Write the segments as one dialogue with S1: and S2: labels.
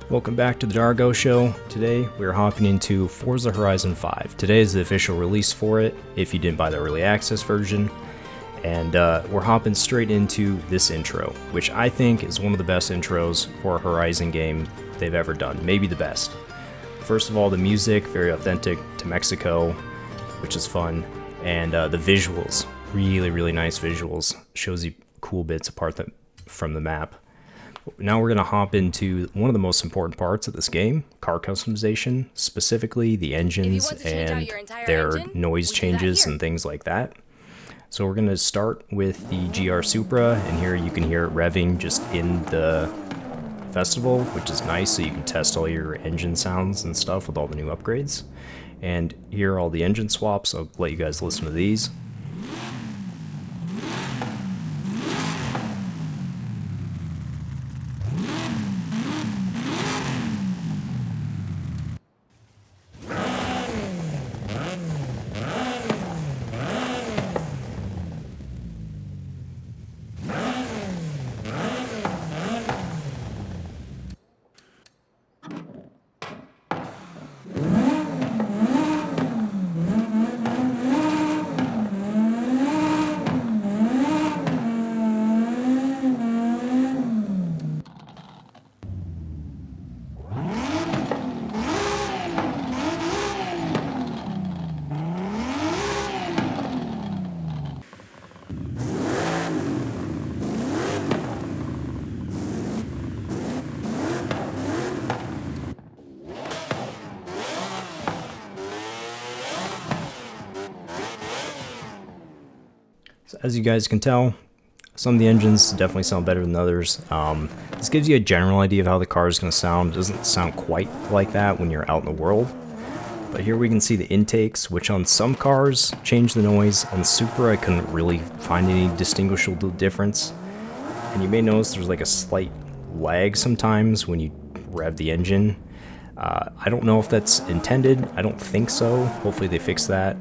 S1: Welcome back to the Dargo Show. Today we're hopping into Forza Horizon 5. Today is the official release for it, if you didn't buy the early access version. And we're hopping straight into this intro, which I think is one of the best intros for a Horizon game they've ever done. Maybe the best. First of all, the music, very authentic to Mexico, which is fun. And the visuals, really nice visuals. Shows you cool bits apart from the map. Now we're going to hop into one of the most important parts of this game, car customization, specifically the engines and their noise changes and things like that. So we're going to start with the GR Supra, and here you can hear it revving just in the festival, which is nice, so you can test all your engine sounds and stuff with all the new upgrades. And here are all the engine swaps. I'll let you guys listen to these. So as you guys can tell, some of the engines definitely sound better than others. This gives you a general idea of how the car is going to sound. It doesn't sound quite like that when you're out in the world. But here we can see the intakes, which on some cars change the noise. On the Supra, I couldn't really find any distinguishable difference. And you may notice there's like a slight lag sometimes when you rev the engine. I don't know if that's intended. I don't think so. Hopefully they fix that.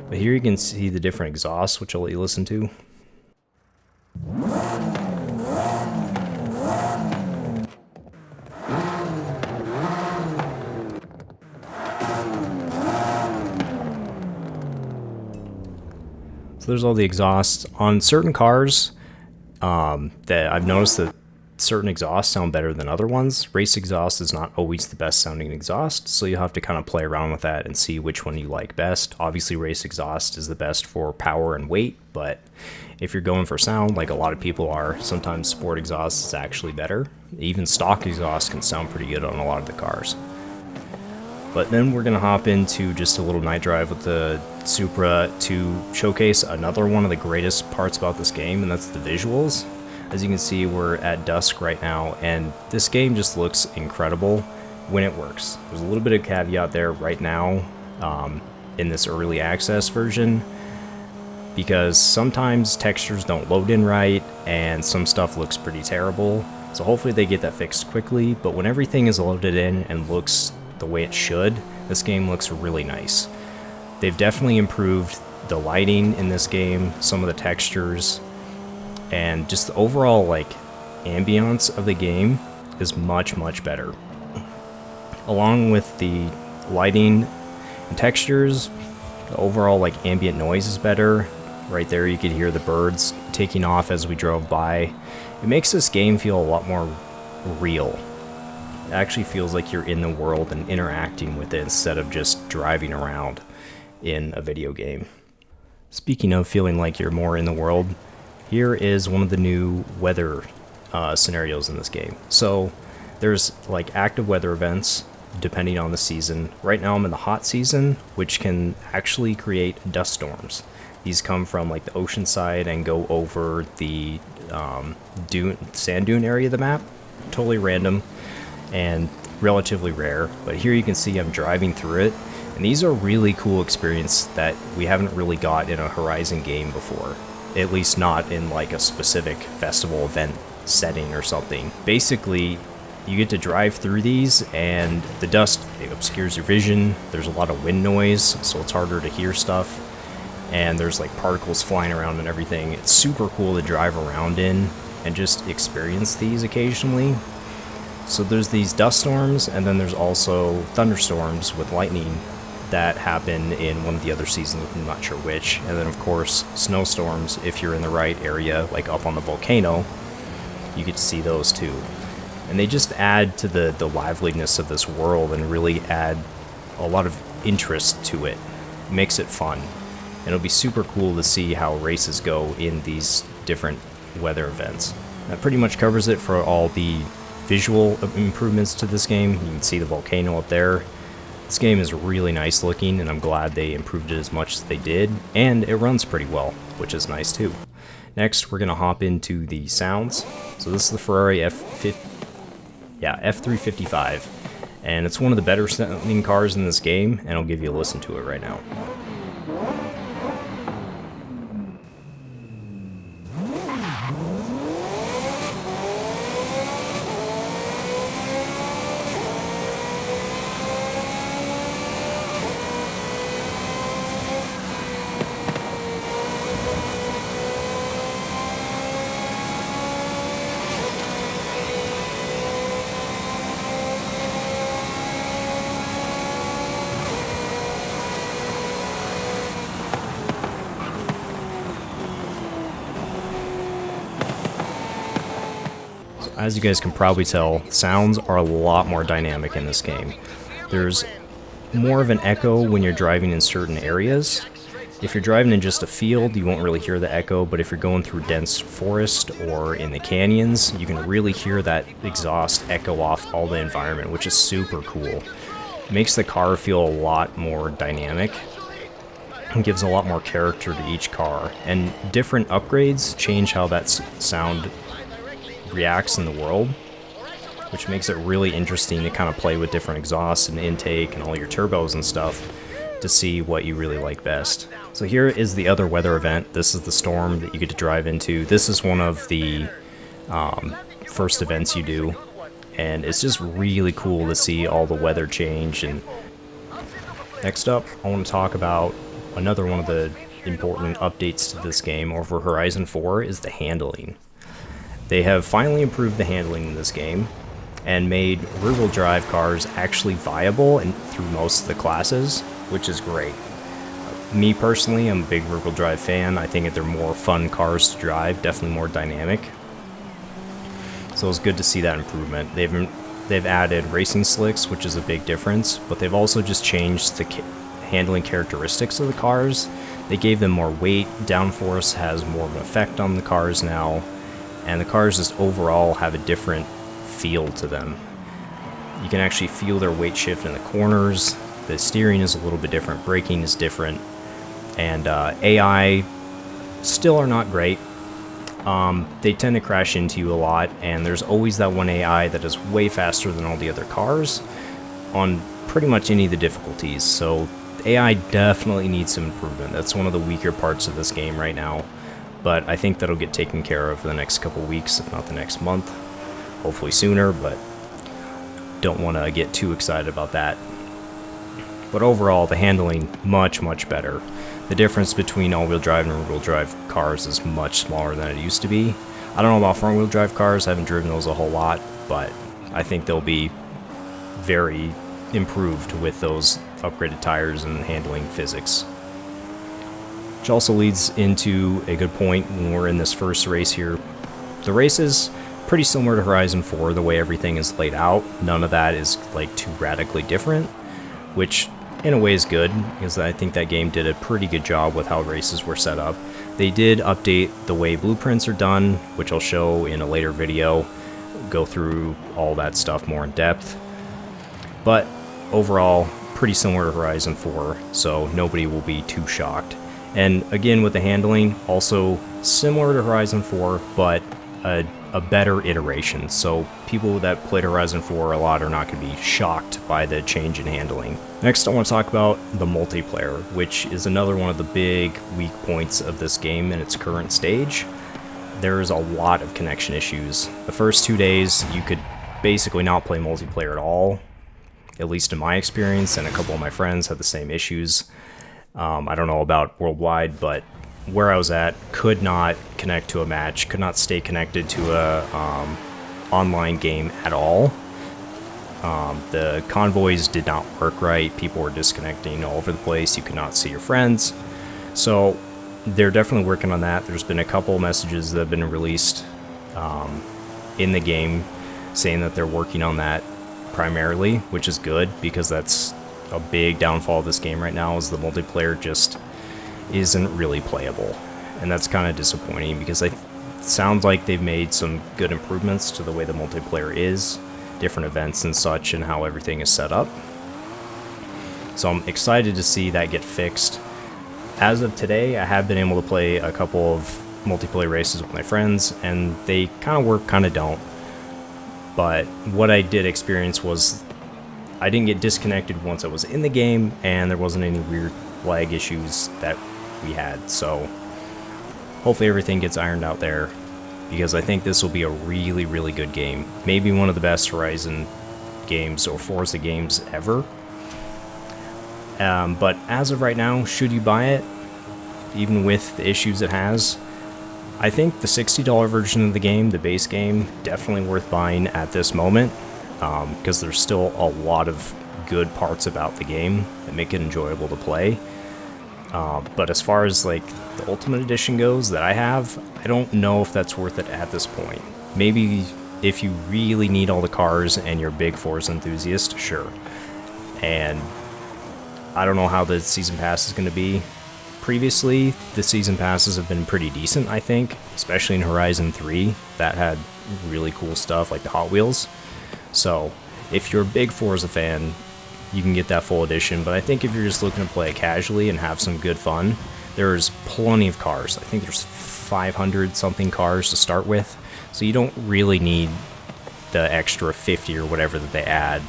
S1: But here you can see the different exhausts, which I'll let you listen to. So there's all the exhausts. On certain cars, that I've noticed that certain exhausts sound better than other ones. Race exhaust is not always the best sounding exhaust, so you'll have to kind of play around with that and see which one you like best. Obviously, race exhaust is the best for power and weight, but if you're going for sound, like a lot of people are, sometimes sport exhaust is actually better. Even stock exhaust can sound pretty good on a lot of the cars. But then we're going to hop into just a little night drive with the Supra to showcase another one of the greatest parts about this game, and that's the visuals. As you can see, we're at dusk right now, and this game just looks incredible when it works. There's a little bit of caveat there right now in this early access version, because sometimes textures don't load in right, and some stuff looks pretty terrible. So hopefully they get that fixed quickly, but when everything is loaded in and looks the way it should, this game looks really nice. They've definitely improved the lighting in this game, some of the textures, and just the overall like ambiance of the game is much better. Along with the lighting and textures, the overall like ambient noise is better. Right there you could hear the birds taking off as we drove by. It makes this game feel a lot more real. It actually feels like you're in the world and interacting with it instead of just driving around in a video game. Speaking of feeling like you're more in the world, here is one of the new weather scenarios in this game. So there's like active weather events depending on the season. Right now I'm in the hot season, which can actually create dust storms. These come from like the ocean side and go over the sand dune area of the map. Totally random and relatively rare. But here you can see I'm driving through it, and these are really cool experiences that we haven't really got in a Horizon game before. At least not in like a specific festival event setting or something. Basically, you get to drive through these and the dust, it obscures your vision. There's a lot of wind noise, so it's harder to hear stuff. And there's like particles flying around and everything. It's super cool to drive around in and just experience these occasionally. So there's these dust storms, and then there's also thunderstorms with lightning that happen in one of the other seasons, I'm not sure which. And then of course snowstorms, if you're in the right area, like up on the volcano, you get to see those too. And they just add to the liveliness of this world and really add a lot of interest to it. Makes it fun. And it'll be super cool to see how races go in these different weather events. That pretty much covers it for all the visual improvements to this game. You can see the volcano up there. This game is really nice looking, and I'm glad they improved it as much as they did, and it runs pretty well, which is nice too. Next, we're going to hop into the sounds. So this is the Ferrari F355, and it's one of the better sounding cars in this game, and I'll give you a listen to it right now. As you guys can probably tell, sounds are a lot more dynamic in this game. There's more of an echo when you're driving in certain areas. If you're driving in just a field, you won't really hear the echo, but if you're going through dense forest or in the canyons, you can really hear that exhaust echo off all the environment, which is super cool. It makes the car feel a lot more dynamic and gives a lot more character to each car, and different upgrades change how that sound reacts in the world, which makes it really interesting to kind of play with different exhausts and intake and all your turbos and stuff to see what you really like best. So here is the other weather event. This is the storm that you get to drive into. This is one of the first events you do, and it's just really cool to see all the weather change. And next up, I want to talk about another one of the important updates to this game over Horizon 4 is the handling. They have finally improved the handling in this game and made rear-wheel drive cars actually viable through most of the classes, which is great. Me personally, I'm a big rear-wheel drive fan. I think that they're more fun cars to drive, definitely more dynamic. So it's good to see that improvement. They've added racing slicks, which is a big difference, but they've also just changed the handling characteristics of the cars. They gave them more weight. Downforce has more of an effect on the cars now. And the cars just overall have a different feel to them. You can actually feel their weight shift in the corners. The steering is a little bit different. Braking is different. And AI still are not great. They tend to crash into you a lot. And there's always that one AI that is way faster than all the other cars on pretty much any of the difficulties. So AI definitely needs some improvement. That's one of the weaker parts of this game right now. But I think that'll get taken care of for the next couple weeks, if not the next month. Hopefully sooner, but don't want to get too excited about that. But overall, the handling, much, much better. The difference between all-wheel drive and rear-wheel drive cars is much smaller than it used to be. I don't know about front-wheel drive cars, I haven't driven those a whole lot, but I think they'll be very improved with those upgraded tires and handling physics. Which also leads into a good point when we're in this first race here. The race is pretty similar to Horizon 4, the way everything is laid out. None of that is like too radically different, which in a way is good, because I think that game did a pretty good job with how races were set up. They did update the way blueprints are done, which I'll show in a later video, go through all that stuff more in depth. But overall, pretty similar to Horizon 4, so nobody will be too shocked. And again, with the handling, also similar to Horizon 4, but a better iteration. So people that played Horizon 4 a lot are not going to be shocked by the change in handling. Next, I want to talk about the multiplayer, which is another one of the big weak points of this game in its current stage. There's a lot of connection issues. The first 2 days, you could basically not play multiplayer at all, at least in my experience, and a couple of my friends had the same issues. I don't know about worldwide, but where I was at, could not connect to a match, could not stay connected to a online game at all. The convoys did not work right. People were disconnecting all over the place. You could not see your friends. So they're definitely working on that. There's been a couple messages that have been released in the game saying that they're working on that primarily, which is good because that's a big downfall of this game right now, is the multiplayer just isn't really playable. And that's kind of disappointing because it sounds like they've made some good improvements to the way the multiplayer is, different events and such, and how everything is set up. So I'm excited to see that get fixed. As of today, I have been able to play a couple of multiplayer races with my friends, and they kind of work, kind of don't. But what I did experience was I didn't get disconnected once I was in the game, and there wasn't any weird lag issues that we had. So hopefully everything gets ironed out there, because I think this will be a really, really good game. Maybe one of the best Horizon games or Forza games ever. But as of right now, should you buy it, even with the issues it has, I think the $60 version of the game, the base game, definitely worth buying at this moment, because there's still a lot of good parts about the game that make it enjoyable to play. But as far as like the Ultimate Edition goes that I have, I don't know if that's worth it at this point. Maybe if you really need all the cars and you're a big Forza enthusiast, sure. And I don't know how the Season Pass is going to be. Previously, the Season Passes have been pretty decent, I think, especially in Horizon 3. That had really cool stuff like the Hot Wheels. So if you're a big Forza fan, you can get that full edition, but I think if you're just looking to play it casually and have some good fun, there's plenty of cars. I think there's 500 something cars to start with, so you don't really need the extra 50 or whatever that they add,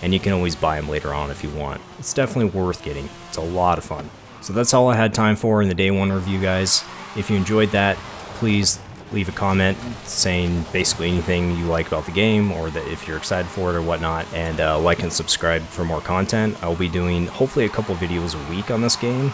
S1: and you can always buy them later on if you want. It's definitely worth getting. It's a lot of fun. So that's all I had time for in the Day 1 review, guys. If you enjoyed that, please leave a comment saying basically anything you like about the game, or that if you're excited for it or whatnot, and like and subscribe for more content. I'll be doing hopefully a couple videos a week on this game.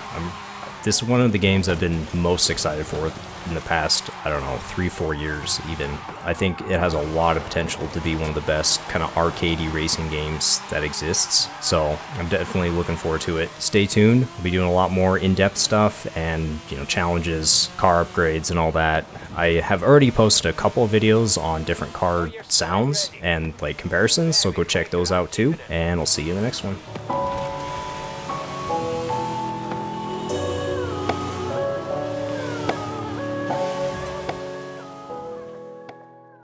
S1: This is one of the games I've been most excited for in the past, I don't know, 3-4 years even. I think it has a lot of potential to be one of the best kind of arcadey racing games that exists. So I'm definitely looking forward to it. Stay tuned. We'll be doing a lot more in-depth stuff and, you know, challenges, car upgrades and all that. I have already posted a couple of videos on different car sounds and like comparisons, so go check those out too, and I'll see you in the next one.